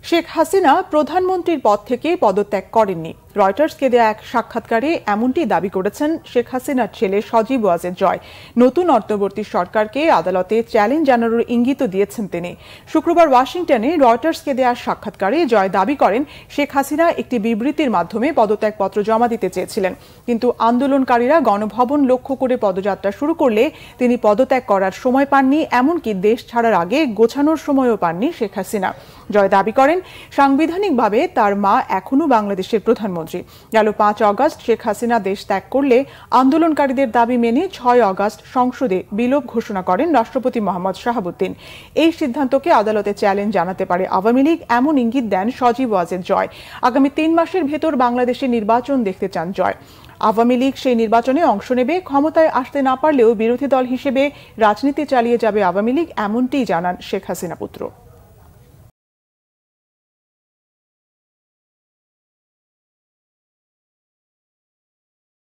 শেখ হাসিনা প্রধানমন্ত্রীর পদ থেকে পদত্যাগ করেননি। রয়টার্সকে দেয়া এক সাক্ষাৎকারে এমনটি দাবি করেছেন শেখ হাসিনার ছেলে সজীব ওয়াজেদ জয়। নতুন অন্তর্বর্তী সরকারকে আদালতে চ্যালেঞ্জ জানানোর ইঙ্গিত দিয়েছেন তিনি। শুক্রবার ওয়াশিংটনে রয়টার্সকে দেয়া সাক্ষাৎকারে জয় দাবি করেন শেখ হাসিনা একটি বিবৃতির মাধ্যমে পদত্যাগপত্র জমা দিতে চেয়েছিলেন, কিন্তু আন্দোলনকারীরা গণভবন লক্ষ্য করে পদযাত্রা শুরু করলে তিনি পদত্যাগ করার সময় পাননি, এমনকি দেশ ছাড়ার আগে গোছানোর সময়ও পাননি শেখ হাসিনা। জয় দাবি করেন সাংবিধানিকভাবে তার মা এখনো বাংলাদেশের প্রধানমন্ত্রী। গেল 5 অগস্ট শেখ হাসিনা দেশ ত্যাগ করলে আন্দোলনকারীদের দাবি মেনে 6 অগস্ট সংসদে বিলোপ ঘোষণা করেন রাষ্ট্রপতি মোহাম্মদ শাহাবুদ্দিন। এই সিদ্ধান্তকে আদালতে চ্যালেঞ্জ জানাতে পারে আওয়ামী লীগ, এমন ইঙ্গিত দেন সজীব ওয়াজেদ জয়। আগামী 3 মাসের ভেতর বাংলাদেশে নির্বাচন দেখতে চান জয়। আওয়ামী লীগ সেই নির্বাচনে অংশ নেবে, ক্ষমতায় আসতে না পারলেও বিরোধী দল হিসেবে রাজনীতি চালিয়ে যাবে আওয়ামী লীগ, এমনটিই জানান শেখ হাসিনা পুত্র।